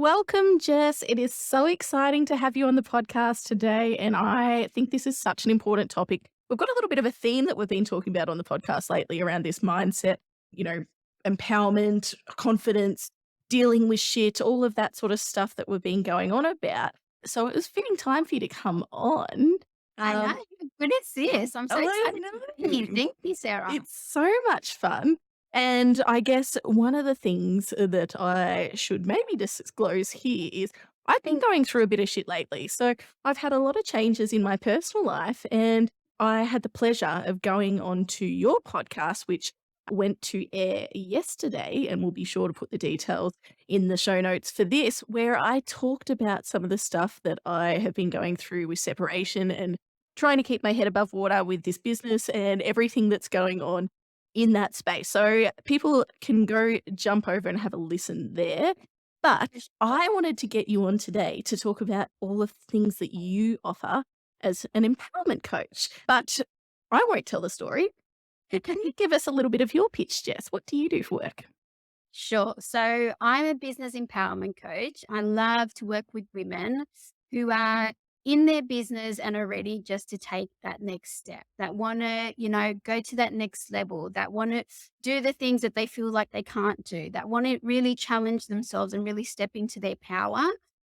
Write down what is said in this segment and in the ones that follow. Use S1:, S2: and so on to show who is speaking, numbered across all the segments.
S1: Welcome, Jess. It is so exciting to have you on the podcast today. And I think this is such an important topic. We've got a little bit of a theme that we've been talking about on the podcast lately around this mindset, you know, empowerment, confidence, dealing with shit, all of that sort of stuff that we've been going on about. So it was fitting time for you to come on.
S2: I know.
S1: Um,
S2: How good is this? I'm so
S1: I
S2: excited to be here.
S1: know.
S2: Thank you, Sarah.
S1: It's so much fun. And I guess one of the things that I should maybe disclose here is I've been going through a bit of shit lately. So I've had a lot of changes in my personal life, and I had the pleasure of going on to your podcast, which went to air yesterday. And we'll be sure to put the details in the show notes for this, where I talked about some of the stuff that I have been going through with separation and trying to keep my head above water with this business and everything that's going on in that space. So people can go jump over and have a listen there. But I wanted to get you on today to talk about all of the things that you offer as an empowerment coach. But I won't tell the story. Can you give us a little bit of your pitch, Jess? What do you do for work?
S2: Sure. So I'm a business empowerment coach. I love to work with women who are in their business and are ready just to take that next step, that want to, go to that next level, that want to do the things that they feel like they can't do, that want to really challenge themselves and really step into their power.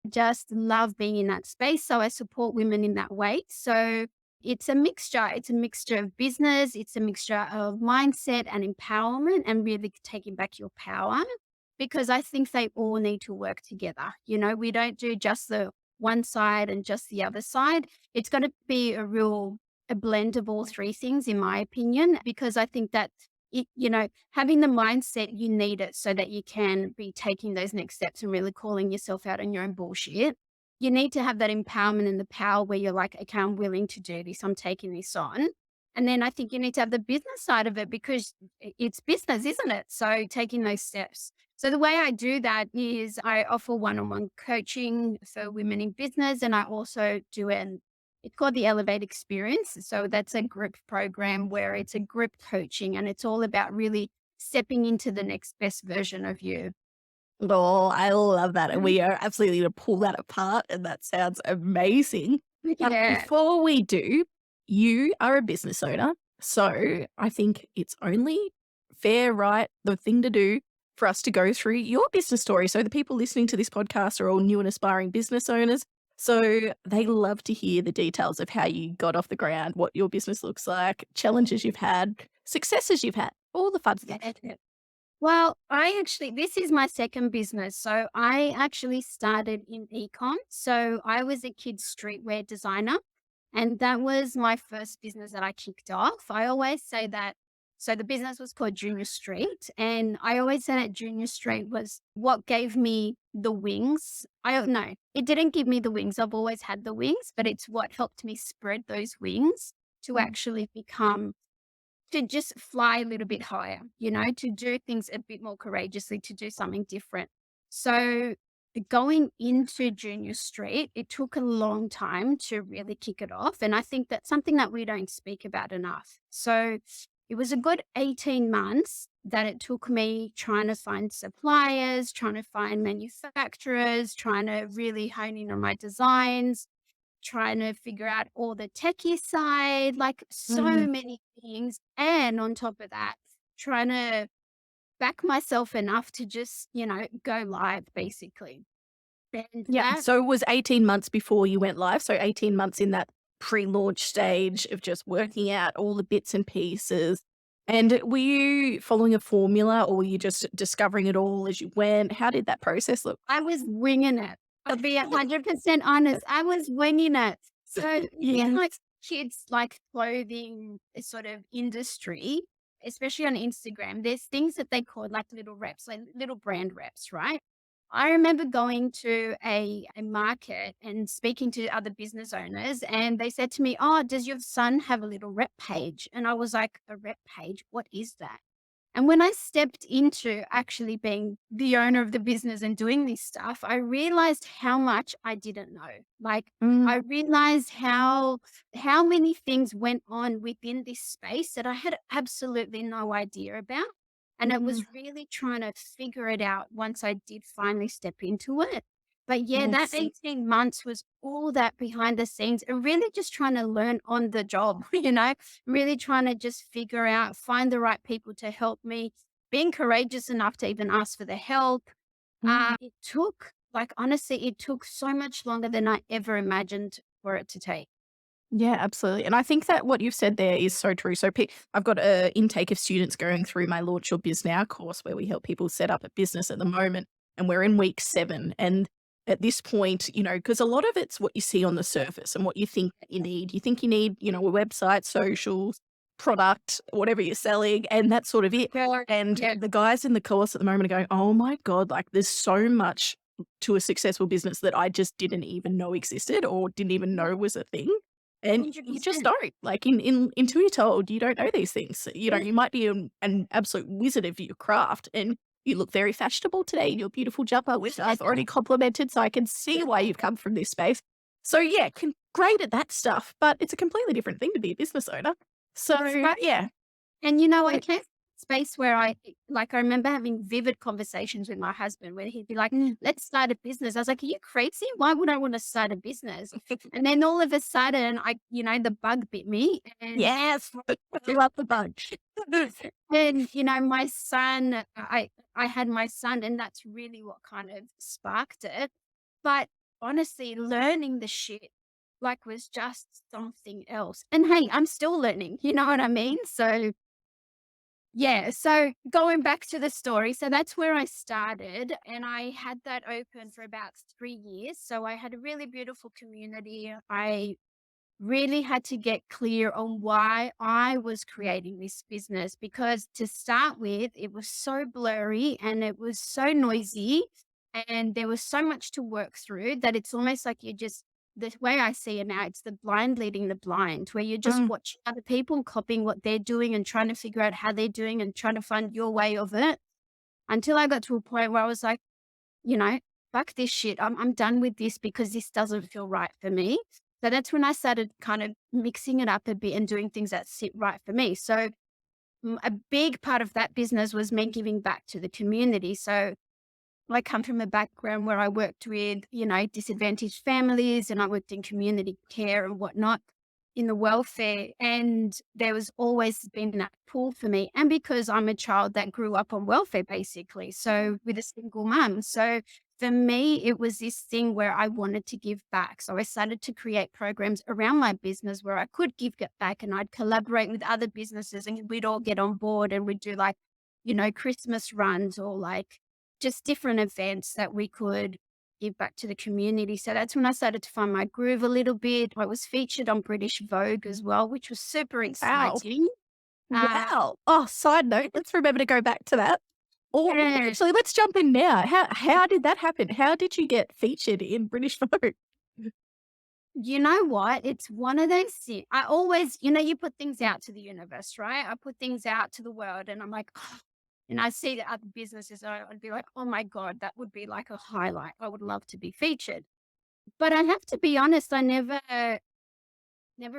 S2: Just love being in that space. So I support women in that way. So it's a mixture. It's a mixture of business, it's a mixture of mindset and empowerment and really taking back your power because I think they all need to work together. We don't do just the one side and just the other side. It's got to be a blend of all three things, in my opinion, because I think that having the mindset, you need it so that you can be taking those next steps and really calling yourself out on your own bullshit. You need to have that empowerment and the power where you're like, okay, I'm willing to do this. I'm taking this on. And then I think you need to have the business side of it because it's business, isn't it? So taking those steps. So the way I do that is I offer one-on-one coaching for women in business. And I also do it's called the Elevate Experience. So that's a group program where it's a group coaching and it's all about really stepping into the next best version of you.
S1: Oh, I love that. And
S2: Mhm.
S1: we are absolutely going to pull that apart. And that sounds amazing. But
S2: Yeah.
S1: before we do, you are a business owner. So I think it's only fair, right, the thing to do for us to go through your business story. So the people listening to this podcast are all new and aspiring business owners. So they love to hear the details of how you got off the ground, what your business looks like, challenges you've had, successes you've had, all the fun stuff.
S2: Yeah. Well, this is my second business. So I actually started in ecom. So I was a kid's streetwear designer, and that was my first business that I kicked off. I always say that. So the business was called Junior Street, and I always say that Junior Street was what gave me the wings. I don't know. It didn't give me the wings. I've always had the wings, but it's what helped me spread those wings to actually become to just fly a little bit higher, to do things a bit more courageously, to do something different. So going into Junior Street, it took a long time to really kick it off. And I think that's something that we don't speak about enough. So it was a good 18 months that it took me trying to find suppliers, trying to find manufacturers, trying to really hone in on my designs, trying to figure out all the techie side, like so
S1: Mm.
S2: many things. And on top of that, trying to back myself enough to just, go live basically. And
S1: Yeah.
S2: that
S1: So it was 18 months before you went live. So 18 months in that pre-launch stage of just working out all the bits and pieces. And were you following a formula or were you just discovering it all as you went? How did that process look?
S2: I was winging it. I'll be 100% honest. I was winging it. So in
S1: Yeah.
S2: like kids like clothing sort of industry, especially on Instagram, there's things that they call like little reps, like little brand reps, right? I remember going to a market and speaking to other business owners, and they said to me, "Oh, does your son have a little rep page?" And I was like, "A rep page? What is that?" And when I stepped into actually being the owner of the business and doing this stuff, I realized how much I didn't know. Like
S1: Mm.
S2: I realized how many things went on within this space that I had absolutely no idea about. And it
S1: Mm,
S2: was really trying to figure it out once I did finally step into it. But yeah, that
S1: yes.
S2: 18 months was all that behind the scenes and really just trying to learn on the job, really trying to just figure out, find the right people to help me, being courageous enough to even ask for the help.
S1: Mm.
S2: It took, like, honestly, it took so much longer than I ever imagined for it to take.
S1: Yeah, absolutely. And I think that what you've said there is so true. So I've got a intake of students going through my Launch Your Biz Now course where we help people set up a business at the moment. And we're in week 7. And at this point, because a lot of it's what you see on the surface and what you think that you need. You think you need, a website, socials, product, whatever you're selling, and that's sort of it.
S2: Yeah.
S1: And
S2: Yeah.
S1: the guys in the course at the moment are going, oh my God, like there's so much to a successful business that I just didn't even know existed or didn't even know was a thing. And you just
S2: 100%.
S1: don't. Like in until you're told, you don't know these things. You might be an absolute wizard of your craft and you look very fashionable today in your beautiful jumper, which I've already complimented, so I can see why you've come from this space. So yeah, great at that stuff, but it's a completely different thing to be a business owner. So
S2: That's right.
S1: yeah.
S2: And I
S1: Great.
S2: came from a space where I remember having vivid conversations with my husband where he'd be like,
S1: Mm.
S2: let's start a business. I was like, are you crazy? Why would I want to start a business? And then all of a sudden, the bug bit me. And,
S1: Yes. I love the bunch.
S2: and my son, I had my son, and that's really what kind of sparked it. But honestly, learning the shit was just something else. And hey, I'm still learning, you know what I mean? So yeah, so going back to the story, so that's where I started, and I had that open for about 3 years. So I had a really beautiful community. I really had to get clear on why I was creating this business because to start with, it was so blurry and it was so noisy and there was so much to work through that it's almost like the way I see it now, it's the blind leading the blind, where you're just
S1: Mm.
S2: watching other people, copying what they're doing and trying to figure out how they're doing and trying to find your way of it until I got to a point where I was like, you know, fuck this shit. I'm done with this because this doesn't feel right for me. So that's when I started kind of mixing it up a bit and doing things that sit right for me. So a big part of that business was me giving back to the community. So I come from a background where I worked with, disadvantaged families and I worked in community care and whatnot in the welfare. And there was always been that pull for me. And because I'm a child that grew up on welfare, basically, so with a single mum. So for me, it was this thing where I wanted to give back. So I started to create programs around my business where I could get back and I'd collaborate with other businesses and we'd all get on board and we'd do Christmas runs or just different events that we could give back to the community. So that's when I started to find my groove a little bit. I was featured on British Vogue as well, which was super
S1: Wow.
S2: exciting. Uh,
S1: Wow. Oh, side note, let's remember to go back to that. Or
S2: yeah,
S1: actually, let's jump in now. How did that happen? How did you get featured in British Vogue?
S2: you know what? It's one of those things. I always, you put things out to the universe, right? I put things out to the world and I'm like, and I see the other businesses, I'd be like, oh my God, that would be like a highlight. I would love to be featured. But I have to be honest, I never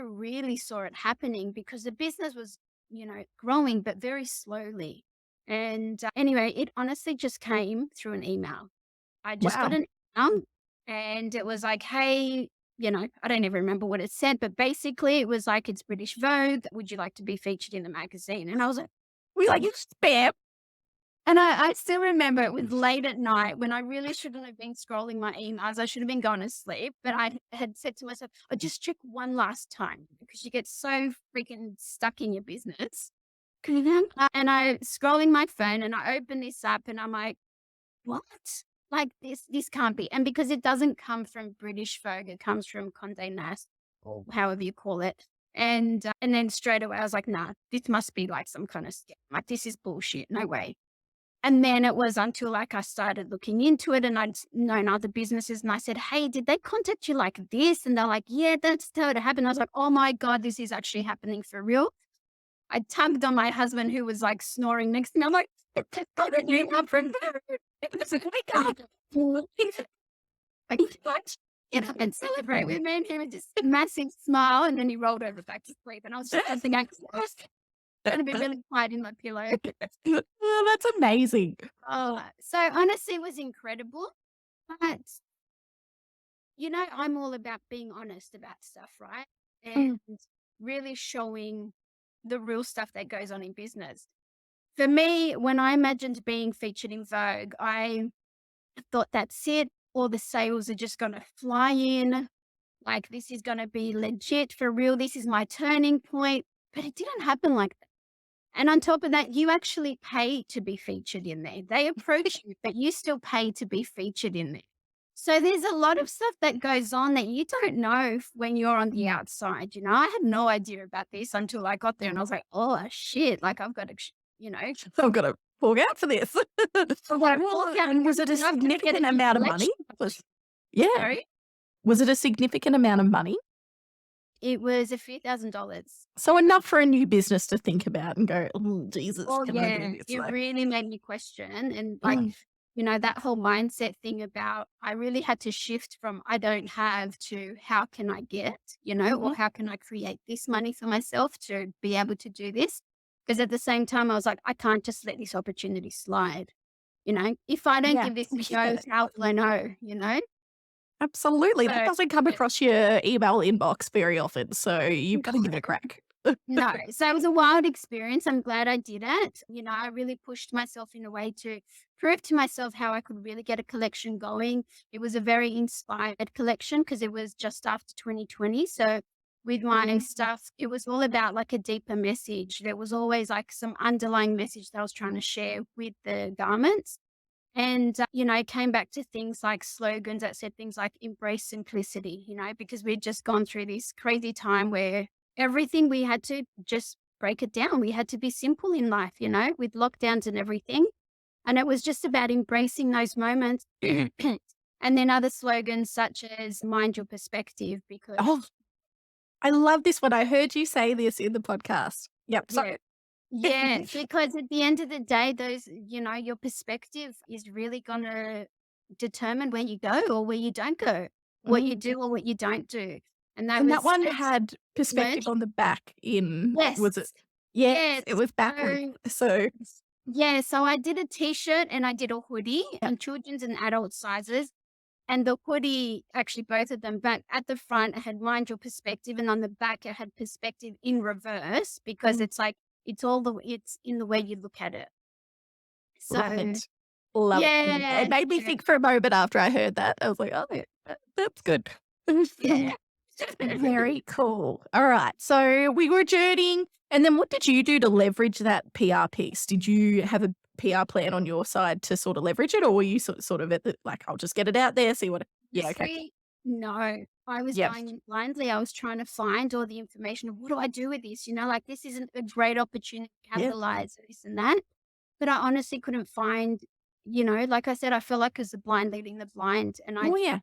S2: really saw it happening because the business was, growing, but very slowly. And anyway, it honestly just came through an email. I just got
S1: Wow.
S2: an email and it was like, hey, I don't even remember what it said, but basically it was like, it's British Vogue. Would you like to be featured in the magazine? And I was like,
S1: We like you spam.
S2: and I still remember it was late at night when I really shouldn't have been scrolling my emails. I should have been going to sleep. But I had said to myself, oh, just check one last time because you get so freaking stuck in your business. And I scrolling my phone and I open this up and I'm like, what? Like this can't be. And because it doesn't come from British Vogue, it comes from Condé Nast or however you call it. And then straight away I was like, nah, this must be like some kind of scam. Like this is bullshit. No way. And then it was until I started looking into it and I'd known other businesses and I said, hey, did they contact you like this? And they're like, yeah, that's how it happened. I was like, oh my God, this is actually happening for real. I tugged on my husband who was snoring next to me. I'm like, I just got an email from her. It was like, wake up. Like, what? Get up and celebrate with me. And he was just a massive smile. And then he rolled over back to sleep. And I was just thinking, Gonna be really quiet in my pillow.
S1: Oh, that's amazing.
S2: So honestly, it was incredible. But I'm all about being honest about stuff, right?
S1: Mm.
S2: And really showing the real stuff that goes on in business. For me, when I imagined being featured in Vogue, I thought that's it. All the sales are just going to fly in. Like, this is going to be legit for real. This is my turning point. But it didn't happen like that. And on top of that, you actually pay to be featured in there. They approach you, but you still pay to be featured in there. So there's a lot of stuff that goes on that you don't know when you're on the outside. I had no idea about this until I got there and I was like, oh shit, like I've got to,
S1: I've got to fork out for this.
S2: so what I walk out
S1: And was it a
S2: and I've got to get
S1: significant
S2: a
S1: amount of
S2: collection.
S1: money? Yeah.
S2: Sorry.
S1: Was it a significant amount of money?
S2: It was a few $1,000s.
S1: So enough for a new business to think about and go, oh, Jesus,
S2: Oh
S1: can I
S2: yeah,
S1: do this?
S2: it
S1: Like,
S2: really made me question and
S1: mm,
S2: that whole mindset thing about I really had to shift from I don't have to how can I get, or
S1: mhm.
S2: how can I create this money for myself to be able to do this? Because at the same time, I was like, I can't just let this opportunity slide. If I don't
S1: Yeah.
S2: give this a
S1: Yeah.
S2: go, how will I know?
S1: Absolutely. That
S2: So
S1: doesn't come across your email inbox very often. So you've got to give it a crack.
S2: no, so it was a wild experience. I'm glad I did it. I really pushed myself in a way to prove to myself how I could really get a collection going. It was a very inspired collection because it was just after 2020. So with my stuff, it was all about like a deeper message. There was always like some underlying message that I was trying to share with the garments. And, it came back to things like slogans that said things like embrace simplicity, because we'd just gone through this crazy time where everything we had to just break it down. We had to be simple in life, with lockdowns and everything. And it was just about embracing those moments. And then other slogans such as mind your perspective, because
S1: Oh, I love this one. I heard you say this in the podcast. Yep.
S2: yeah,
S1: Sorry.
S2: yeah, because at the end of the day, your perspective is really going to determine where you go or where you don't go, what you
S1: Mm.
S2: do or what you don't do. And that
S1: And that
S2: was
S1: one
S2: it's
S1: had perspective
S2: merged.
S1: on the back was it?
S2: Yes.
S1: Yes,
S2: Yes.
S1: it was backward.
S2: So,
S1: So,
S2: yeah. So I did a t-shirt and I did a hoodie
S1: yeah.
S2: in children's and adult sizes. And the hoodie, actually both of them, but at the front it had mind your perspective, and on the back it had perspective in reverse because
S1: Mm.
S2: it's like it's in the way you look at it.
S1: Love
S2: So
S1: it. Love it.
S2: yeah,
S1: It made me
S2: yeah,
S1: think for a moment after I heard that. I was like, oh, yeah, that's good.
S2: yeah.
S1: Very cool. All right. So we were journeying. And then what did you do to leverage that PR piece? Did you have a PR plan on your side to sort of leverage it? Or were you sort of at the, like, I'll just get it out there, see what, yeah, okay.
S2: Honestly, no. I was
S1: Yep.
S2: going in blindly. I was trying to find all the information of what do I do with this? Like this isn't a great opportunity to
S1: Yeah.
S2: capitalize this and that. But I honestly couldn't find, like I said, I feel like it was the blind leading the blind. And
S1: Oh, yeah.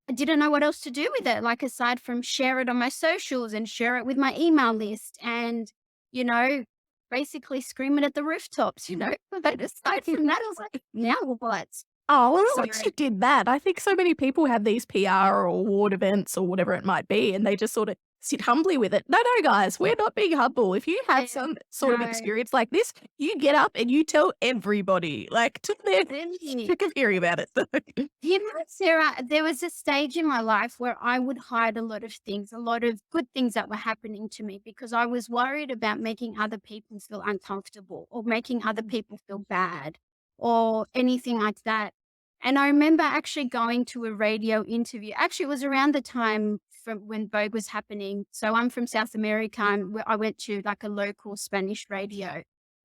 S2: I didn't know what else to do with it, like aside from share it on my socials and share it with my email list and, you know, basically scream it at the rooftops. But aside from that, I was like, now what?
S1: Oh, well, at least
S2: So
S1: you did that. I think so many people have these PR or award events or whatever it might be, and they just sort of sit humbly with it. No, no, guys, we're not being humble. If you have
S2: yeah,
S1: some sort of
S2: no,
S1: experience like this, you get up and you tell everybody. Like, they're
S2: really.
S1: sick of hearing about it.
S2: Sarah, there was a stage in my life where I would hide a lot of things, a lot of good things that were happening to me because I was worried about making other people feel uncomfortable or making other people feel bad or anything like that. And I remember actually going to a radio interview. Actually, it was around the time from when Vogue was happening. So I'm from South America and I went to like a local Spanish radio.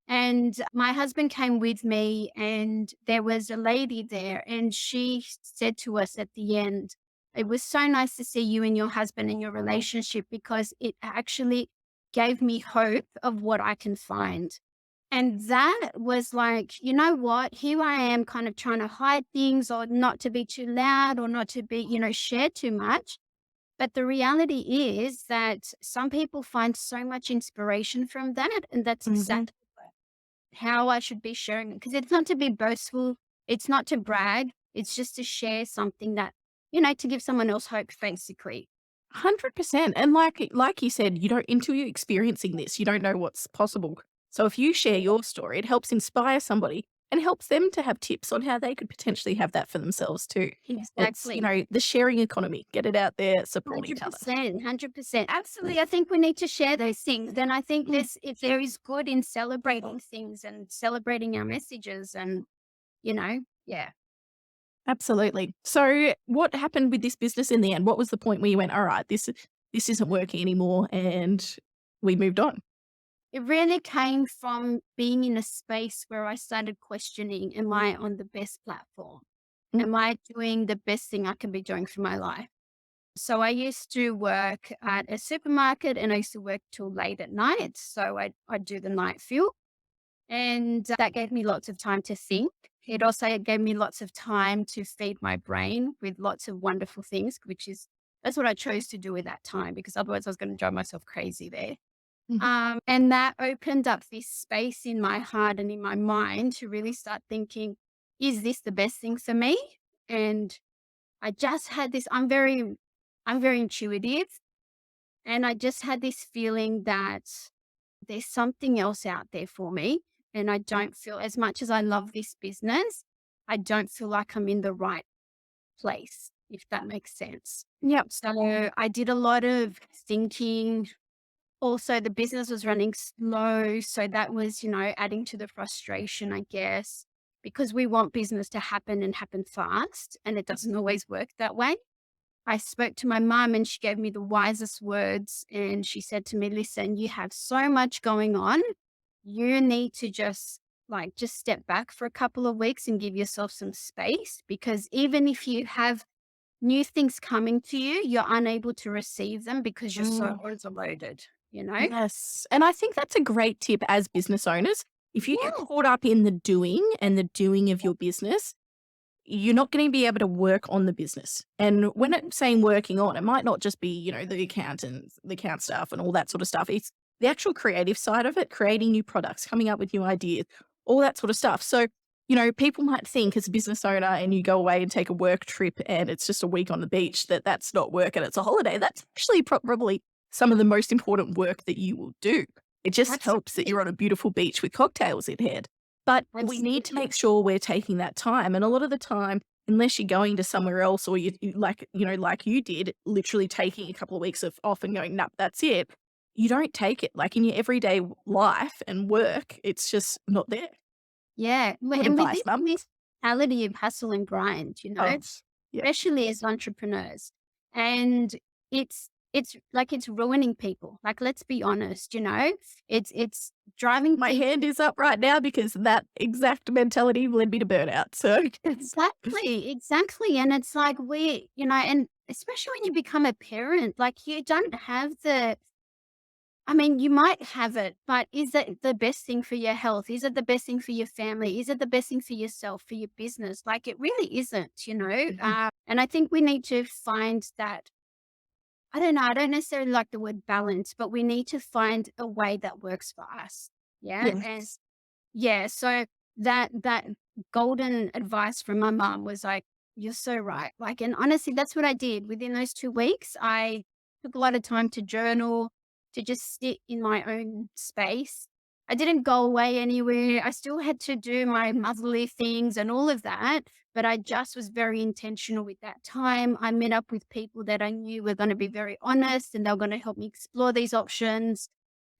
S2: And my husband came with me, and there was a lady there, and she said to us at the end, it was so nice to see you and your husband and your relationship because it actually gave me hope of what I can find. And that was like, you know what? Here I am kind of trying to hide things or not to be too loud or not to be, share too much. But the reality is that some people find so much inspiration from that. And that's
S1: Mhm.
S2: exactly how I should be sharing it. Because it's not to be boastful, it's not to brag, it's just to share something that, to give someone else hope, basically.
S1: 100%. And like you said, you don't until you're experiencing this, you don't know what's possible. So if you share your story, it helps inspire somebody and helps them to have tips on how they could potentially have that for themselves too. It's,
S2: Exactly.
S1: the sharing economy. Get it out there, support each other.
S2: 100%, 100%. Absolutely. I think we need to share those things. And I think
S1: Mm.
S2: if there is good in celebrating things and celebrating our messages and, yeah.
S1: Absolutely. So what happened with this business in the end? What was the point where you went, all right, this isn't working anymore and we moved on?
S2: It really came from being in a space where I started questioning, am I on the best platform?
S1: Mm.
S2: Am I doing the best thing I can be doing for my life? So I used to work at a supermarket and I used to work till late at night. So I'd do the night fill. And that gave me lots of time to think. It also gave me lots of time to feed my brain with lots of wonderful things, that's what I chose to do with that time because otherwise I was going to drive myself crazy there.
S1: Mhm.
S2: And that opened up this space in my heart and in my mind to really start thinking, is this the best thing for me? And I just had this, I'm very intuitive. And I just had this feeling that there's something else out there for me. And I don't feel, as much as I love this business, I don't feel like I'm in the right place, if that makes sense.
S1: Yep.
S2: So I did a lot of thinking. Also, the business was running slow. So that was, adding to the frustration, I guess, because we want business to happen and happen fast. And it doesn't always work that way. I spoke to my mum and she gave me the wisest words. And she said to me, listen, you have so much going on. You need to just step back for a couple of weeks and give yourself some space because even if you have new things coming to you, you're unable to receive them because you're so overloaded.
S1: Yes. And I think that's a great tip as business owners. If you get
S2: Yeah.
S1: caught up in the doing and the doing of your business, you're not going to be able to work on the business. And when I'm saying working on, it might not just be, the accountants, the account staff and all that sort of stuff. It's the actual creative side of it, creating new products, coming up with new ideas, all that sort of stuff. So, people might think as a business owner and you go away and take a work trip and it's just a week on the beach that's not work and it's a holiday. That's actually probably some of the most important work that you will do. It just helps that
S2: Absolutely.
S1: you're on a beautiful beach with cocktails in hand. But we need to
S2: Absolutely.
S1: make sure we're taking that time. And a lot of the time, unless you're going to somewhere else or like you did, literally taking a couple of weeks off and going, nah, that's it. You don't take it like in your everyday life and work. It's just not there.
S2: Yeah.
S1: Good
S2: And with
S1: advice, mum.
S2: this mentality of hustle and grind,
S1: Oh, yeah.
S2: especially as entrepreneurs. And it's ruining people. Like, let's be honest, it's driving
S1: My
S2: people.
S1: hand is up right now because that exact mentality led me to burnout. So,
S2: Exactly, exactly. And it's like and especially when you become a parent, like you don't have you might have it, but is it the best thing for your health? Is it the best thing for your family? Is it the best thing for yourself, for your business? Like it really isn't.
S1: Mhm.
S2: And I think we need to find that. I don't know. I don't necessarily like the word balance, but we need to find a way that works for us. Yeah. And
S1: Yes.
S2: yeah, so that golden advice from my mom was like, "You're so right." Like, and honestly, that's what I did. Within those 2 weeks, I took a lot of time to journal, to just sit in my own space. I didn't go away anywhere. I still had to do my motherly things and all of that, but I just was very intentional with that time. I met up with people that I knew were going to be very honest and they were going to help me explore these options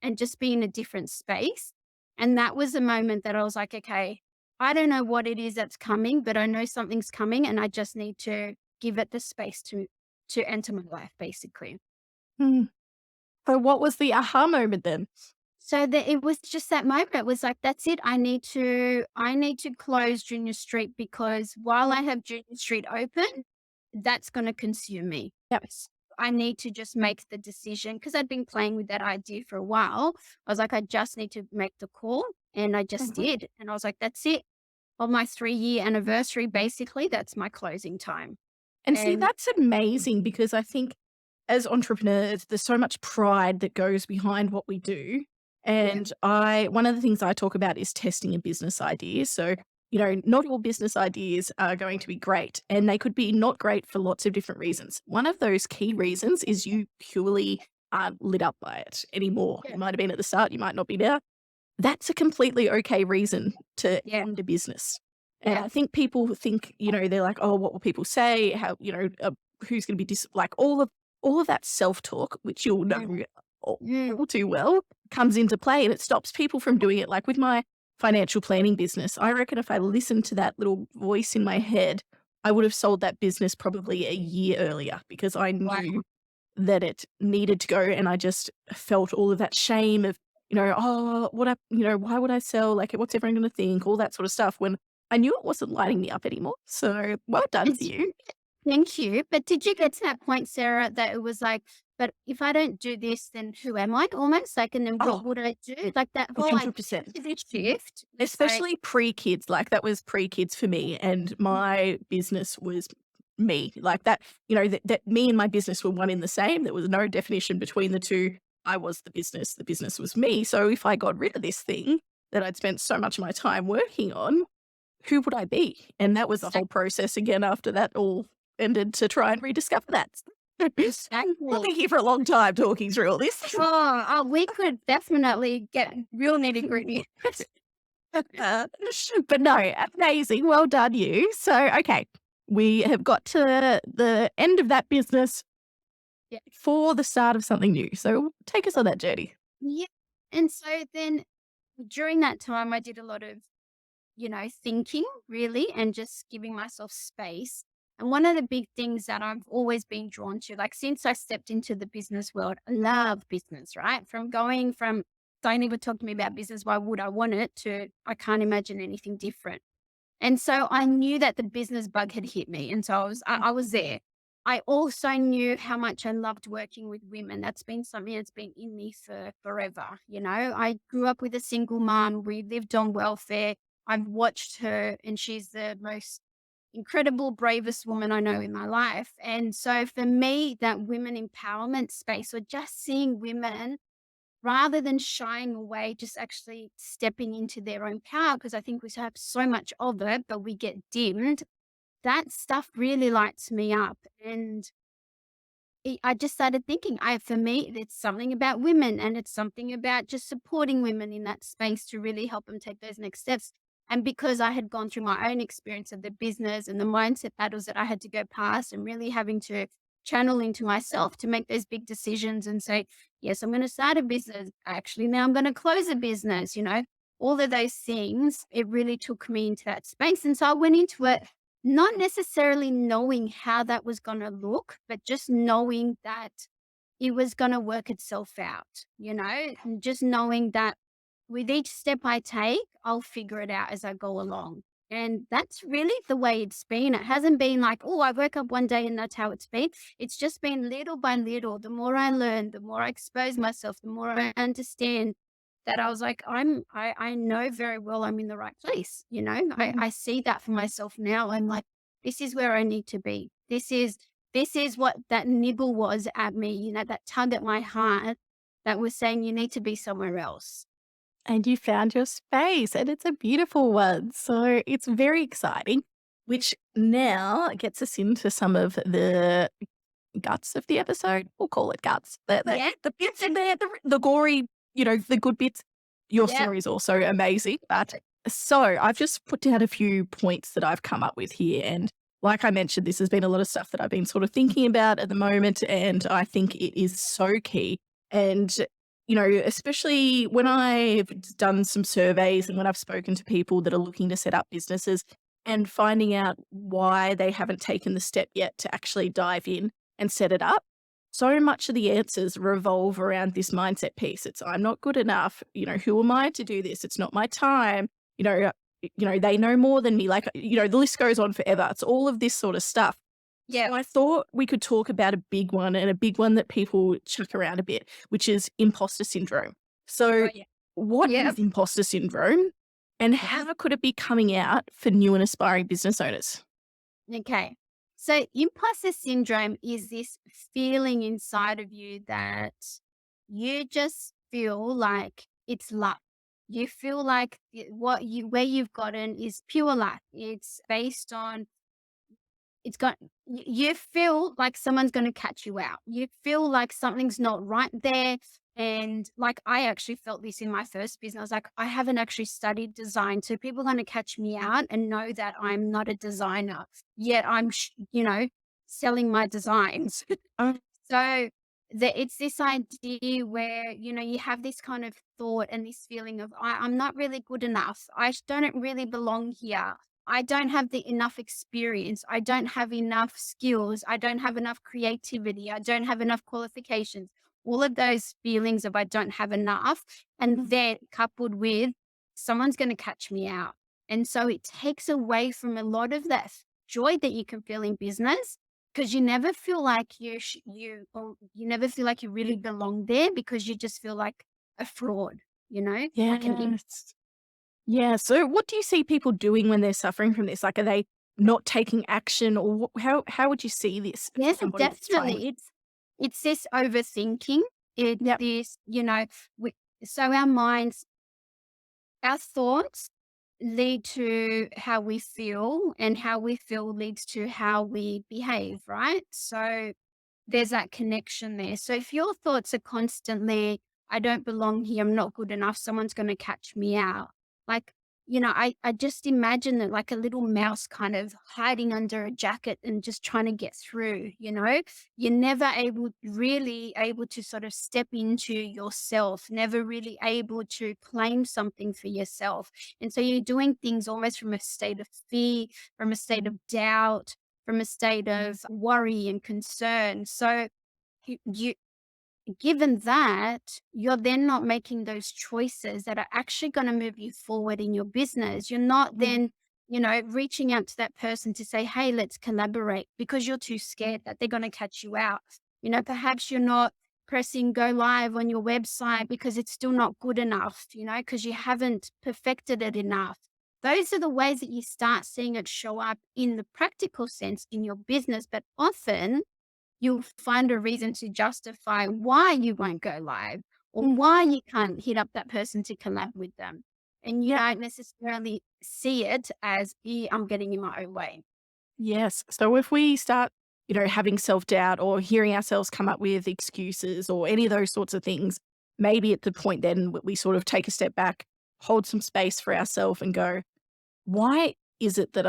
S2: and just be in a different space. And that was the moment that I was like, okay, I don't know what it is that's coming, but I know something's coming and I just need to give it the space to enter my life, basically.
S1: Hmm. So, what was the aha moment then?
S2: So that it was just that moment. It was like, that's it. I need to close Junior Street because while I have Junior Street open, that's going to consume me.
S1: Yep.
S2: I need to just make the decision because I'd been playing with that idea for a while. I was like, I just need to make the call. And I just
S1: Mhm.
S2: did. And I was like, that's it. On my 3-year anniversary, basically, that's my closing time.
S1: And see,
S2: And
S1: that's amazing because I think as entrepreneurs, there's so much pride that goes behind what we do.
S2: yeah,
S1: And one of the things I talk about is testing a business idea. So, not all business ideas are going to be great, and they could be not great for lots of different reasons. One of those key reasons is you purely aren't lit up by it anymore.
S2: Yeah.
S1: You might have been at the start, you might not be now. That's a completely okay reason to
S2: Yeah.
S1: end a business. And
S2: Yeah.
S1: I think people think, they're like, oh, what will people say? How, who's going to be like all of that self-talk, which you'll know all too well, comes into play, and it stops people from doing it. Like with my financial planning business, I reckon if I listened to that little voice in my head, I would have sold that business probably a year earlier because I
S2: Wow.
S1: knew that it needed to go, and I just felt all of that shame of, oh, why would I sell? Like, what's everyone going to think? All that sort of stuff when I knew it wasn't lighting me up anymore. So well done for you.
S2: Thank you. But did you get to that point, Sarah, that it was like, but if I don't do this, then who am I? Almost like, and then
S1: Oh,
S2: what would I do? Like that whole
S1: 100%.
S2: identity shift. was like,
S1: Especially pre-kids, like that was pre-kids for me, and my business was me. Like that, that me and my business were one in the same. There was no definition between the two. I was the business was me. So if I got rid of this thing that I'd spent so much of my time working on, who would I be? And that was the whole process again after that all ended to try and rediscover that. We'll
S2: exactly.
S1: be here for a long time talking through all this.
S2: We could definitely get real nitty gritty.
S1: But no, amazing. Well done, you. So, okay, we have got to the end of that business
S2: Yeah.
S1: for the start of something new. So, take us on that journey.
S2: Yeah. And so then during that time, I did a lot of, thinking really and just giving myself space. And one of the big things that I've always been drawn to, like since I stepped into the business world, I love business, right? From going from don't even talk to me about business, why would I want it, to I can't imagine anything different. And so I knew that the business bug had hit me. And so I was there. I also knew how much I loved working with women. That's been something that's been in me for forever. I grew up with a single mom. We lived on welfare. I've watched her, and she's the most incredible, bravest woman I know in my life. And so for me, that women empowerment space, or just seeing women rather than shying away, just actually stepping into their own power, because I think we have so much of it, but we get dimmed. That stuff really lights me up. And I just started thinking, for me, it's something about women, and it's something about just supporting women in that space to really help them take those next steps. And because I had gone through my own experience of the business and the mindset battles that I had to go past, and really having to channel into myself to make those big decisions and say, yes, I'm going to start a business. Actually, now I'm going to close a business, all of those things, it really took me into that space. And so I went into it not necessarily knowing how that was going to look, but just knowing that it was going to work itself out, and just knowing that with each step I take, I'll figure it out as I go along. And that's really the way it's been. It hasn't been like, oh, I woke up one day and that's how it's been. It's just been little by little. The more I learn, the more I expose myself, the more I understand that I was like, I know very well I'm in the right place. I see that for myself now. I'm like, this is where I need to be. This is what that nibble was at me, that tug at my heart that was saying you need to be somewhere else.
S1: And you found your space, and it's a beautiful one. So it's very exciting, which now gets us into some of the guts of the episode. We'll call it guts.
S2: Yeah.
S1: The bits in there, the gory, the good bits. Your
S2: Yeah.
S1: story is also amazing. But so I've just put down a few points that I've come up with here. And like I mentioned, this has been a lot of stuff that I've been sort of thinking about at the moment. And I think it is so key. And especially when I've done some surveys and when I've spoken to people that are looking to set up businesses and finding out why they haven't taken the step yet to actually dive in and set it up. So much of the answers revolve around this mindset piece. It's I'm not good enough. Who am I to do this? It's not my time. They know more than me. Like, the list goes on forever. It's all of this sort of stuff.
S2: Yeah.
S1: So I thought we could talk about a big one, and a big one that people chuck around a bit, which is imposter syndrome. So what is imposter syndrome, and how could it be coming out for new and aspiring business owners?
S2: Okay. So imposter syndrome is this feeling inside of you that you just feel like it's luck. You feel like where you've gotten is pure luck. It's based on it's got you feel like someone's going to catch you out. You feel like something's not right there. And like I actually felt this in my first business. I was like, I haven't actually studied design. So people are going to catch me out and know that I'm not a designer. Yet I'm, selling my designs.
S1: Oh,
S2: So it's this idea where, you have this kind of thought and this feeling of, I'm not really good enough. Don't really belong here. I don't have the enough experience. I don't have enough skills. I don't have enough creativity. I don't have enough qualifications. All of those feelings of I don't have enough. And then coupled with someone's going to catch me out. And so it takes away from a lot of that joy that you can feel in business because you never feel like you never feel like you really belong there because you just feel like a fraud, like an
S1: yes. Yeah. So, what do you see people doing when they're suffering from this? Like, are they not taking action, or how would you see this for
S2: Yes,
S1: somebody that's trying?
S2: definitely. It's this overthinking. It's
S1: Yep.
S2: this, we, so our thoughts lead to how we feel, and how we feel leads to how we behave, right? So there's that connection there. So if your thoughts are constantly, I don't belong here, I'm not good enough, someone's going to catch me out. Like, I just imagine that like a little mouse kind of hiding under a jacket and just trying to get through, You're never really able to sort of step into yourself, never really able to claim something for yourself. And so you're doing things almost from a state of fear, from a state of doubt, from a state of worry and concern. So you given that, you're then not making those choices that are actually going to move you forward in your business. You're not
S1: Mm.
S2: then, reaching out to that person to say, hey, let's collaborate because you're too scared that they're going to catch you out. Perhaps you're not pressing go live on your website because it's still not good enough, because you haven't perfected it enough. Those are the ways that you start seeing it show up in the practical sense in your business. But often you'll find a reason to justify why you won't go live or why you can't hit up that person to collab with them. And you
S1: Yeah.
S2: don't necessarily see it as, I'm getting in my own way.
S1: Yes. So if we start, having self-doubt or hearing ourselves come up with excuses or any of those sorts of things, maybe at the point then we sort of take a step back, hold some space for ourselves and go, why is it that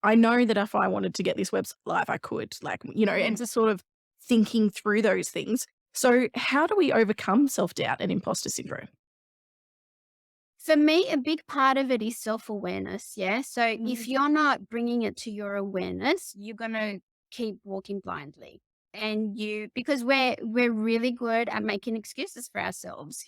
S1: I know that if I wanted to get this website live, I could, like, and
S2: Mm.
S1: just sort of thinking through those things. So how do we overcome self-doubt and imposter syndrome?
S2: For me, a big part of it is self awareness. Yeah. So if
S1: Mm.
S2: you're not bringing it to your awareness, you're going to keep walking blindly. And because we're really good at making excuses for ourselves,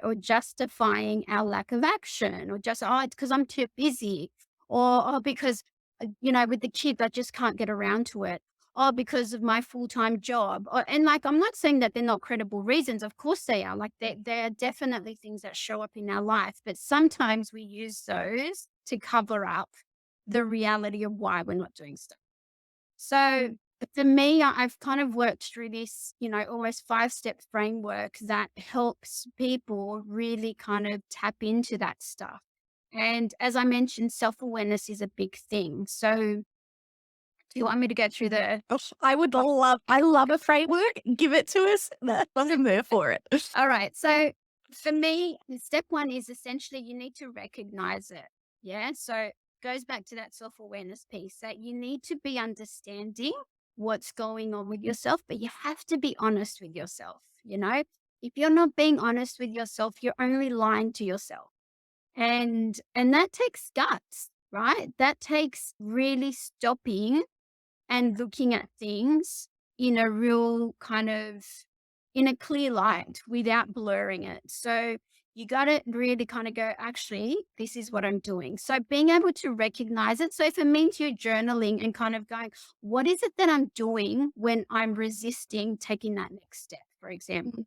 S2: or justifying our lack of action, or just, oh, it's because I'm too busy, or, oh, because, with the kids, I just can't get around to it, or because of my full-time job. And like, I'm not saying that they're not credible reasons. Of course they are. Like there are definitely things that show up in our life, but sometimes we use those to cover up the reality of why we're not doing stuff. So for me, I've kind of worked through this, almost 5-step framework that helps people really kind of tap into that stuff. And as I mentioned, self-awareness is a big thing. So do you want me to go through the
S1: Oh, I love a framework. Give it to us. I'm there for it.
S2: All right. So for me, step one is essentially you need to recognize it. Yeah. So it goes back to that self awareness piece that you need to be understanding what's going on with yourself, but you have to be honest with yourself. If you're not being honest with yourself, you're only lying to yourself. And that takes guts, right? That takes really stopping and looking at things in a real kind of in a clear light without blurring it. So you got to really kind of go, actually, this is what I'm doing. So being able to recognize it. So if it means you're journaling and kind of going, what is it that I'm doing when I'm resisting taking that next step, for example?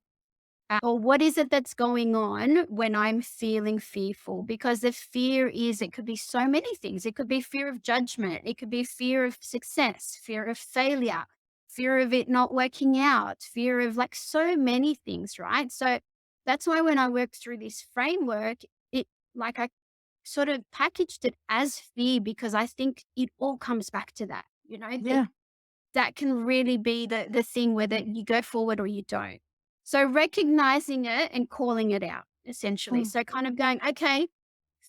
S2: Or what is it that's going on when I'm feeling fearful? Because the fear it could be so many things. It could be fear of judgment. It could be fear of success, fear of failure, fear of it not working out, fear of like so many things, right? So That's why when I worked through this framework, it like I sort of packaged it as fear because I think it all comes back to that, that
S1: Yeah.
S2: that can really be the thing whether you go forward or you don't. So recognizing it and calling it out essentially.
S1: Mm.
S2: So kind of going, okay,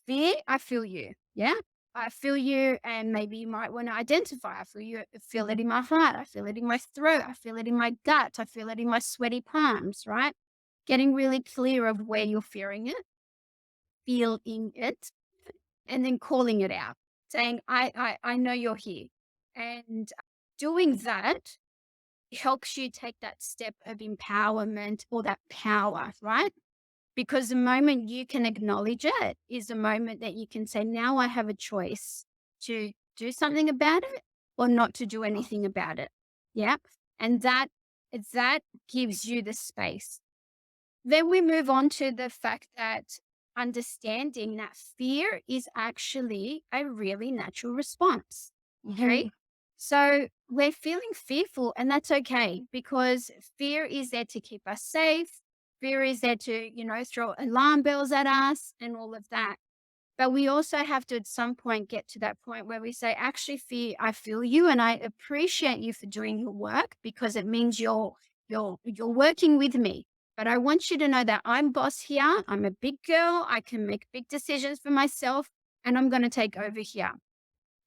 S2: fear, I feel you. Yeah. I feel you. And maybe you might want to identify. I feel you. I feel it in my heart. I feel it in my throat. I feel it in my gut. I feel it in my sweaty palms, right? Getting really clear of where you're feeling it, and then calling it out, saying, I know you're here. And doing that helps you take that step of empowerment or that power, right? Because the moment you can acknowledge it is the moment that you can say, now I have a choice to do something about it or not to do anything about it. Yeah. And that gives you the space. Then we move on to the fact that understanding that fear is actually a really natural response. Okay.
S1: Mhm.
S2: So we're feeling fearful, and that's okay because fear is there to keep us safe. Fear is there to, throw alarm bells at us and all of that. But we also have to at some point get to that point where we say, actually, fear, I feel you and I appreciate you for doing your work because it means you're working with me. But I want you to know that I'm boss here. I'm a big girl. I can make big decisions for myself and I'm going to take over here.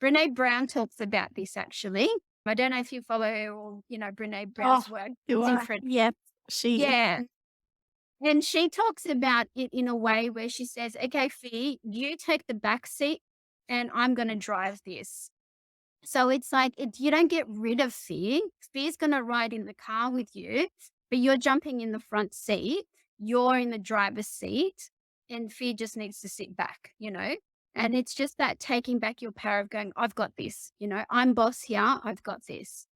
S2: Brene Brown talks about this actually. I don't know if you follow her or, Brene
S1: Oh,
S2: Brown's work.
S1: do
S2: It's
S1: I?
S2: incredible.
S1: Yep. She
S2: Yeah. And she talks about it in a way where she says, okay, Fee, you take the back seat and I'm going to drive this. So it's like you don't get rid of fear. Fear's going to ride in the car with you, but you're jumping in the front seat. You're in the driver's seat and fear just needs to sit back. And it's just that taking back your power of going, I've got this, I'm boss here. I've got this.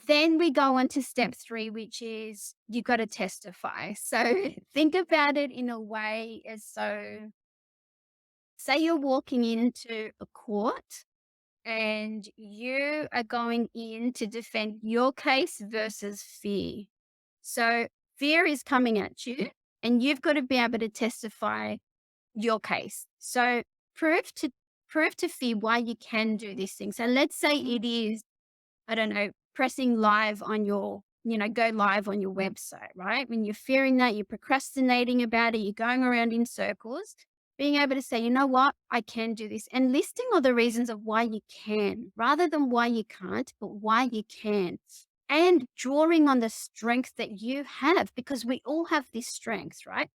S2: Then we go on to step 3, which is you got to testify. So think about it in a way as so, say you're walking into a court and you are going in to defend your case versus fear. So fear is coming at you and you've got to be able to testify your case. So prove to fear why you can do this thing. So let's say it is, I don't know, pressing live on your, go live on your website, right? When you're fearing that, you're procrastinating about it, you're going around in circles, being able to say, you know what, I can do this, and listing all the reasons of why you can, rather than why you can't, but why you can. And drawing on the strength that you have, because we all have this strength, right?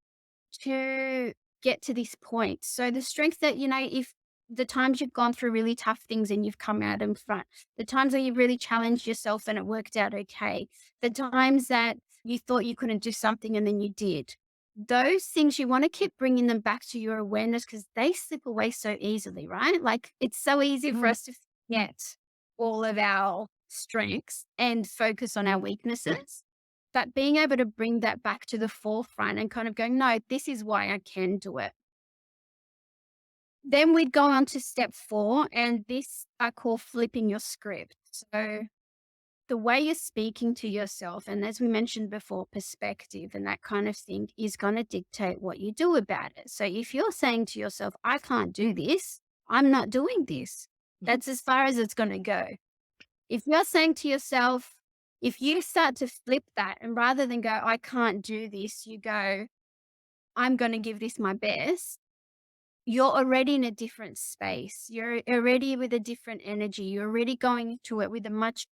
S2: To get to this point. So the strength that, if the times you've gone through really tough things and you've come out in front, the times that you've really challenged yourself and it worked out okay, the times that you thought you couldn't do something and then you did, those things you want to keep bringing them back to your awareness because they slip away so easily, right? Like it's so easy for
S1: mm,
S2: us to forget all of our strengths and focus on our weaknesses. But being able to bring that back to the forefront and kind of going, no, this is why I can do it. Then we'd go on to step 4, and this I call flipping your script. So the way you're speaking to yourself, and as we mentioned before, perspective and that kind of thing is going to dictate what you do about it. So if you're saying to yourself, I can't do this, I'm not doing this,
S1: mhm,
S2: that's as far as it's going to go. If you're saying to yourself, if you start to flip that and rather than go, I can't do this, you go, I'm going to give this my best, you're already in a different space. You're already with a different energy. You're already going to it with a much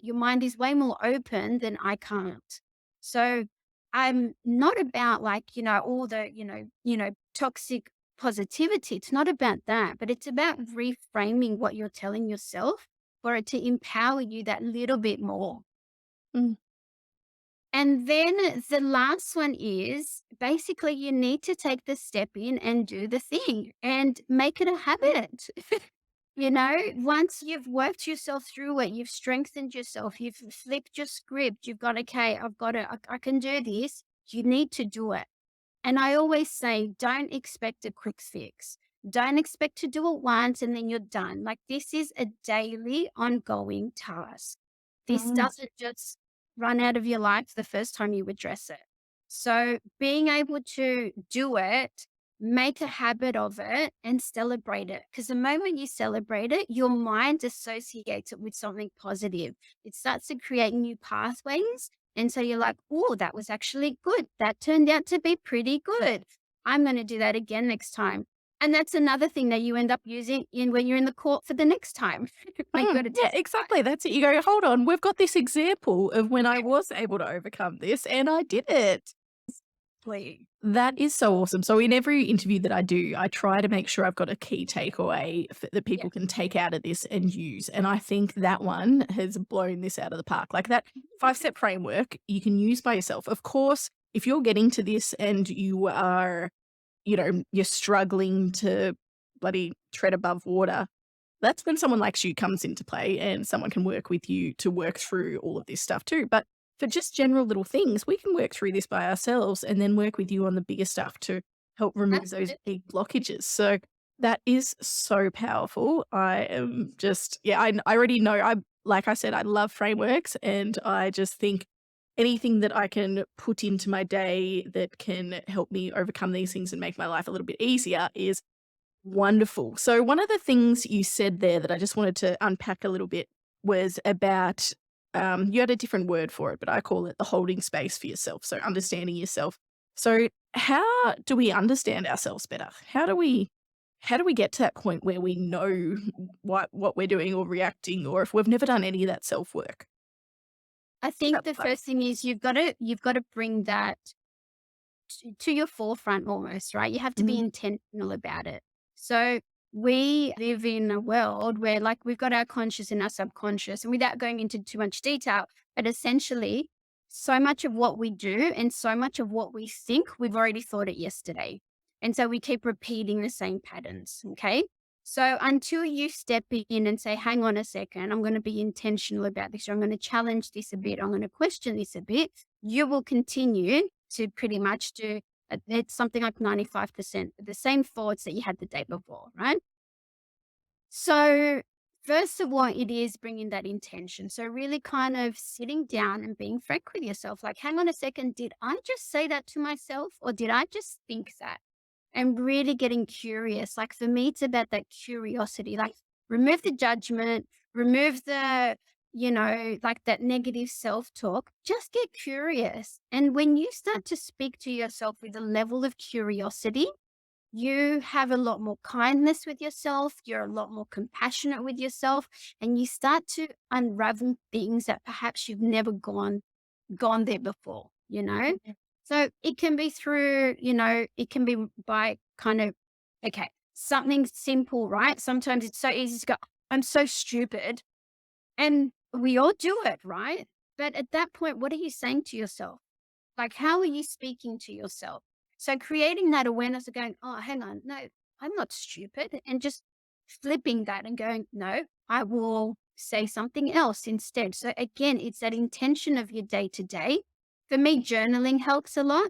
S2: your mind is way more open than I can't. So I'm not about like, all the, toxic positivity. It's not about that, but it's about reframing what you're telling yourself for it to empower you that little bit more.
S1: mm,
S2: And then the last one is basically you need to take the step in and do the thing and make it a habit. Once you've worked yourself through it, you've strengthened yourself, you've flipped your script, you've got, okay, I've got it, I can do this. You need to do it. And I always say, don't expect a quick fix. Don't expect to do it once and then you're done. Like this is a daily ongoing task. This
S1: mm,
S2: doesn't just run out of your life the first time you address it. So being able to do it, make a habit of it and celebrate it. Because the moment you celebrate it, your mind associates it with something positive. It starts to create new pathways. And so you're like, oh, that was actually good. That turned out to be pretty good. I'm going to do that again next time. And that's another thing that you end up using in when you're in the court for the next time. Like, go to
S1: Yeah,
S2: testify.
S1: exactly. That's it. You go, hold on, we've got this example of when I was able to overcome this and I did it.
S2: Please.
S1: That is so awesome. So in every interview that I do, I try to make sure I've got a key takeaway that
S2: Yeah.
S1: people can take out of this and use. And I think that one has blown this out of the park. Like that 5-step framework you can use by yourself. Of course, if you're getting to this and you are, you're struggling to bloody tread above water, that's when someone like you comes into play and someone can work with you to work through all of this stuff too. But for just general little things, we can work through this by ourselves and then work with you on the bigger stuff to help remove those
S2: Absolutely.
S1: big blockages. So that is so powerful. I am just, yeah, I already know. Like I said, I love frameworks and I just think anything that I can put into my day that can help me overcome these things and make my life a little bit easier is wonderful. So one of the things you said there that I just wanted to unpack a little bit was about, you had a different word for it, but I call it the holding space for yourself. So understanding yourself. So how do we understand ourselves better? How do we get to that point where we know what we're doing or reacting, or if we've never done any of that self work?
S2: I think the first thing is you've got to bring that to your forefront almost, right? You have to be intentional about it. So we live in a world where like we've got our conscious and our subconscious, and without going into too much detail, but essentially so much of what we do and so much of what we think, we've already thought it yesterday. And so we keep repeating the same patterns. Okay. So until you step in and say, hang on a second, I'm going to be intentional about this, or I'm going to challenge this a bit, I'm going to question this a bit, you will continue to pretty much do it's something like 95% the same thoughts that you had the day before, right? So, first of all, it is bringing that intention. So, really kind of sitting down and being frank with yourself like, hang on a second, did I just say that to myself or did I just think that? And really getting curious. Like, for me, it's about that curiosity. Like, remove the judgment, remove the, like that negative self talk. Just get curious. And when you start to speak to yourself with a level of curiosity, you have a lot more kindness with yourself, you're a lot more compassionate with yourself, and you start to unravel things that perhaps you've never gone there before, you know?
S1: Mhm.
S2: So it can be through, it can be by kind of, okay, something simple, right? Sometimes it's so easy to go, I'm so stupid. And we all do it, right? But at that point, what are you saying to yourself? Like, how are you speaking to yourself? So creating that awareness of going, oh, hang on, no, I'm not stupid. And just flipping that and going, no, I will say something else instead. So again, it's that intention of your day to day. For me, journaling helps a lot.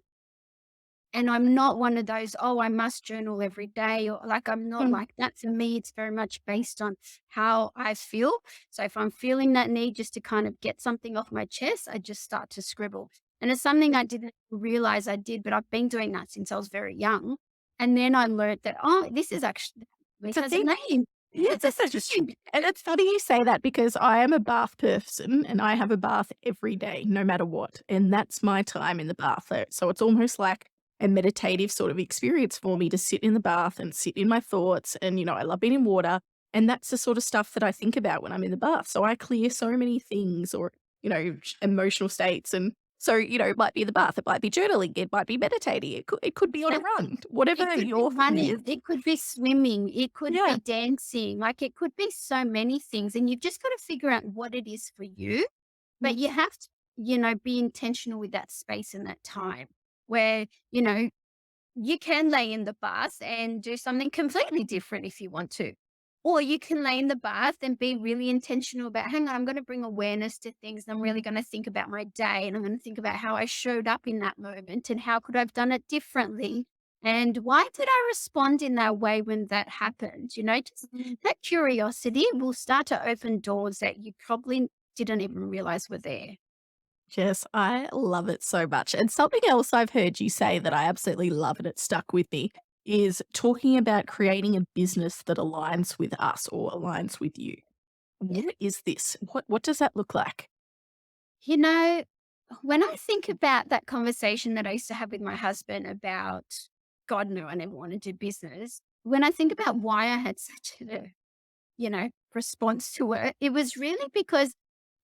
S2: And I'm not one of those, oh, I must journal every day, or like I'm not
S1: Mm.
S2: like that. For me, it's very much based on how I feel. So if I'm feeling that need just to kind of get something off my chest, I just start to scribble. And it's something I didn't realize I did, but I've been doing that since I was very young. And then I learned that, oh, this is actually,
S1: It's
S2: it
S1: a
S2: has a
S1: thing.
S2: name.
S1: Yeah,
S2: It's a
S1: that's just true.
S2: thing.
S1: And it's funny you say that because I am a bath person and I have a bath every day, no matter what. And that's my time in the bath. So it's almost like a meditative sort of experience for me to sit in the bath and sit in my thoughts. And, I love being in water. And that's the sort of stuff that I think about when I'm in the bath. So I clear so many things or, emotional states. And so, it might be the bath, it might be journaling, it might be meditating, it could be on a run,
S2: It
S1: whatever
S2: could be
S1: your thing is.
S2: running, it could be swimming, it could
S1: Yeah.
S2: be dancing, like it could be so many things. And you've just got to figure out what it is for you. But you have to, be intentional with that space and that time where, you can lay in the bath and do something completely different if you want to. Or you can lay in the bath and be really intentional about, hang on, I'm going to bring awareness to things. And I'm really going to think about my day and I'm going to think about how I showed up in that moment and how could I have done it differently. And why did I respond in that way when that happened? Just that curiosity will start to open doors that you probably didn't even realize were there.
S1: Jess, I love it so much. And something else I've heard you say that I absolutely love and it stuck with me is talking about creating a business that aligns with us or aligns with you.
S2: Yeah.
S1: What is this? What does that look like?
S2: You know, when I think about that conversation that I used to have with my husband about, God, no, I never want to do business. When I think about why I had such a, response to it, it was really because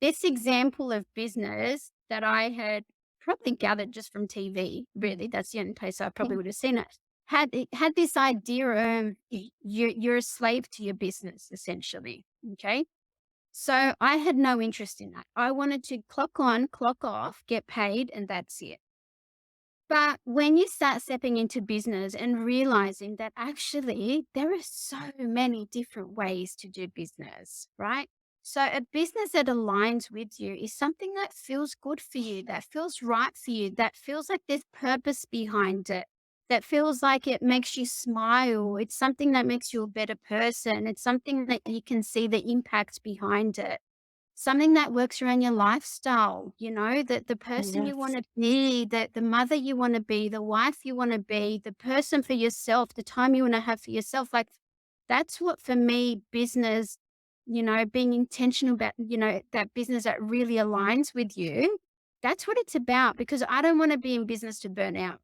S2: this example of business that I had probably gathered just from TV, really, that's the only place I probably would have seen it, had this idea of you're a slave to your business, essentially. Okay. So I had no interest in that. I wanted to clock on, clock off, get paid, and that's it. But when you start stepping into business and realizing that actually there are so many different ways to do business, right? So a business that aligns with you is something that feels good for you, that feels right for you, that feels like there's purpose behind it, that feels like it makes you smile. It's something that makes you a better person. It's something that you can see the impact behind it. Something that works around your lifestyle, that the person you
S1: Yes.
S2: wanna be, the mother you wanna be, the wife you wanna be, the person for yourself, the time you wanna have for yourself, like, that's what for me business, being intentional about, that business that really aligns with you, that's what it's about because I don't wanna be in business to burn out.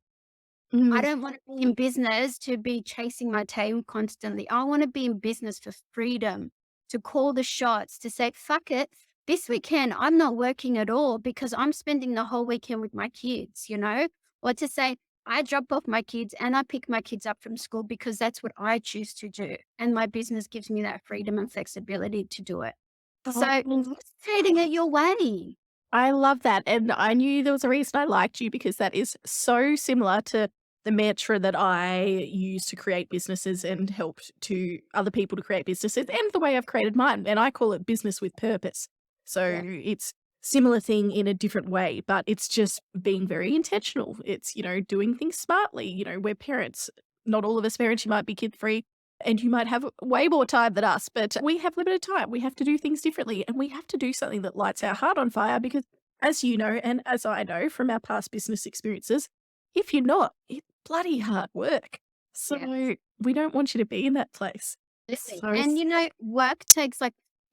S2: I
S1: Mm,
S2: don't wanna be in business to be chasing my tail constantly. I wanna be in business for freedom, to call the shots, to say, "Fuck it, this weekend, I'm not working at all because I'm spending the whole weekend with my kids," you know? Or to say, "I drop off my kids and I pick my kids up from school because that's what I choose to do, and my business gives me that freedom and flexibility to do it." So,
S1: oh,
S2: just creating it your way.
S1: I love that. And I knew there was a reason I liked you because that is so similar to the mantra that I use to create businesses and help to other people to create businesses and the way I've created mine. And I call it business with purpose. So
S2: Yeah,
S1: it's similar thing in a different way, but it's just being very intentional. It's, doing things smartly. We're parents. Not all of us parents, you might be kid free and you might have way more time than us, but we have limited time. We have to do things differently and we have to do something that lights our heart on fire because, as you know, and as I know from our past business experiences, if you're not, it's bloody hard work. So
S2: yeah.
S1: we don't want you to be in that place.
S2: Absolutely.
S1: So,
S2: And work takes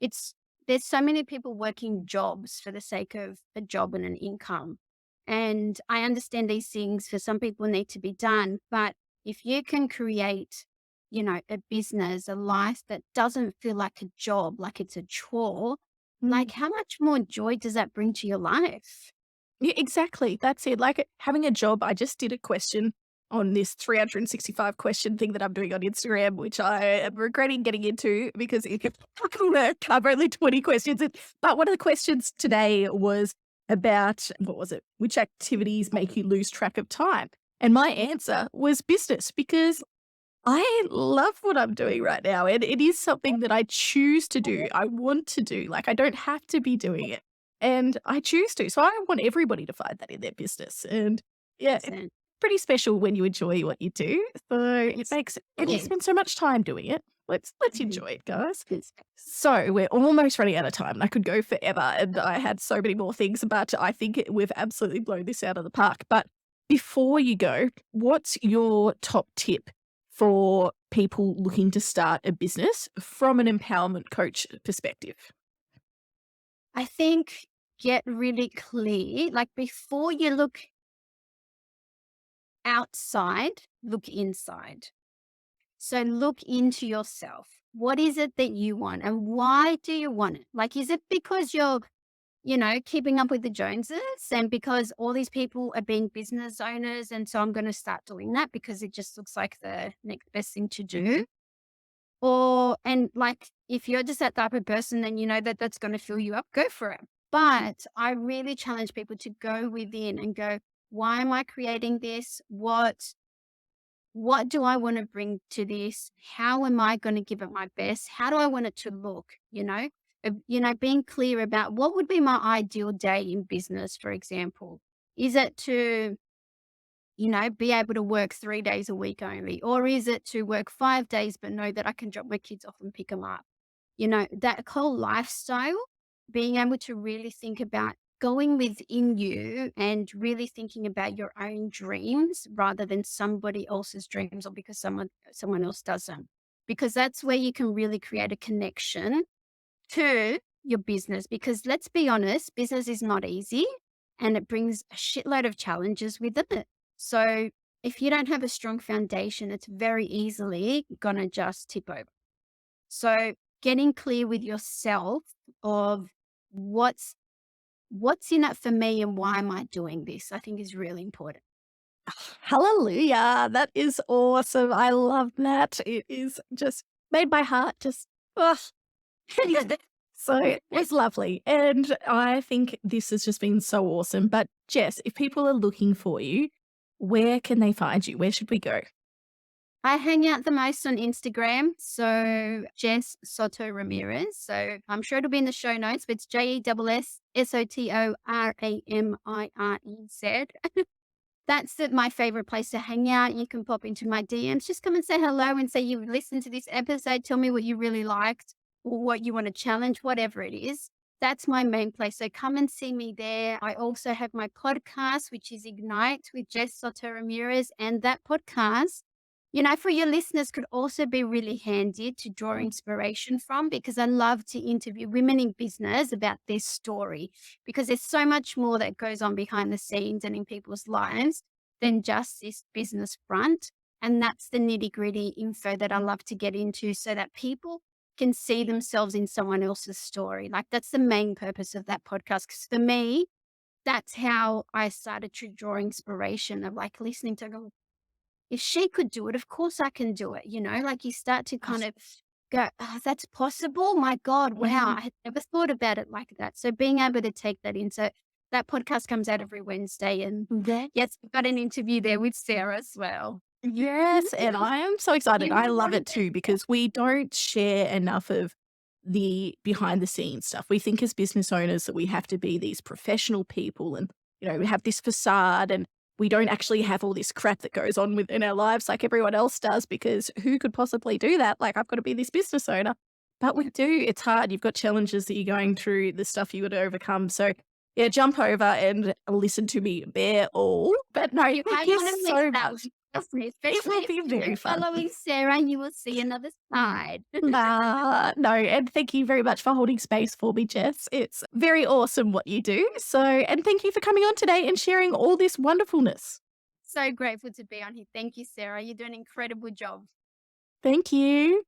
S2: it's there's so many people working jobs for the sake of a job and an income. And I understand these things for some people need to be done, but if you can create, a business, a life that doesn't feel like a job, like it's a chore, like
S1: mm.
S2: how much more joy does that bring to your life?
S1: Yeah, exactly. That's it. Like having a job, I just did a question on this 365 question thing that I'm doing on Instagram, which I am regretting getting into because it fucking work. I've only 20 questions. But one of the questions today was about what was it? Which activities make you lose track of time? And my answer was business because I love what I'm doing right now. And it is something that I choose to do. I want to do. Like, I don't have to be doing it. And I choose to. So I want everybody to find that in their business. And yeah, it's
S2: 100%.
S1: pretty special when you enjoy what you do. So it
S2: Yes.
S1: makes and you
S2: Yeah.
S1: spend so much time doing it. Let's
S2: Mhm.
S1: enjoy it, guys.
S2: Yes.
S1: So we're almost running out of time. I could go forever and I had so many more things, but I think we've absolutely blown this out of the park. But before you go, what's your top tip for people looking to start a business from an empowerment coach perspective?
S2: I think get really clear, like before you look outside, look inside. So look into yourself. What is it that you want and why do you want it? Like, is it because you're, keeping up with the Joneses and because all these people are being business owners and so I'm going to start doing that because it just looks like the next best thing to do? Or, and like, if you're just that type of person, then you know that that's going to fill you up, go for it. But I really challenge people to go within and go, why am I creating this? What do I want to bring to this? How am I going to give it my best? How do I want it to look? Being clear about what would be my ideal day in business, for example. Is it to, be able to work 3 days a week only? Or is it to work 5 days, but know that I can drop my kids off and pick them up? That whole lifestyle, being able to really think about going within you and really thinking about your own dreams rather than somebody else's dreams or because someone else doesn't. Because that's where you can really create a connection to your business. Because let's be honest, business is not easy and it brings a shitload of challenges with it. So if you don't have a strong foundation, it's very easily gonna just tip over. So getting clear with yourself of what's in it for me and why am I doing this, I think is really important.
S1: Hallelujah. That is awesome. I love that. It is just made my heart just, ugh. So it was lovely. And I think this has just been so awesome. But Jess, if people are looking for you, where can they find you? Where should we go?
S2: I hang out the most on Instagram. So Jess Soto Ramirez. So I'm sure it'll be in the show notes, but it's JESSOTORAMIREZ. That's my favorite place to hang out. You can pop into my DMs. Just come and say hello and say you've listened to this episode. Tell me what you really liked or what you want to challenge, whatever it is. That's my main place. So come and see me there. I also have my podcast, which is Ignite with Jess Soto Ramirez. And that podcast, for your listeners could also be really handy to draw inspiration from because I love to interview women in business about their story because there's so much more that goes on behind the scenes and in people's lives than just this business front. And that's the nitty gritty info that I love to get into so that people can see themselves in someone else's story. Like that's the main purpose of that podcast. Because for me, that's how I started to draw inspiration of like listening to go, if she could do it, of course I can do it. Like you start to kind of go, oh, that's possible. My God, wow. I had never thought about it like that. So being able to take that in. So that podcast comes out every Wednesday. And yes, we've got an interview there with Sarah as well.
S1: Yes, and I am so excited.
S2: You
S1: I
S2: really
S1: love
S2: wanted
S1: it too because we don't share enough of the behind the scenes stuff. We think as business owners that we have to be these professional people and, we have this facade and we don't actually have all this crap that goes on within our lives like everyone else does because who could possibly do that? Like I've got to be this business owner. But we do. It's hard. You've got challenges that you're going through, the stuff you got to overcome. So yeah, jump over and listen to me bear all. But no,
S2: I
S1: thank you
S2: want to
S1: so
S2: link that
S1: much.
S2: with Stephanie,
S1: It
S2: especially
S1: will
S2: if
S1: be very
S2: you're
S1: fun.
S2: following Sarah, you will see another side.
S1: No, and thank you very much for holding space for me, Jess. It's very awesome what you do. So, and thank you for coming on today and sharing all this wonderfulness.
S2: So grateful to be on here. Thank you, Sarah. You do an incredible job.
S1: Thank you.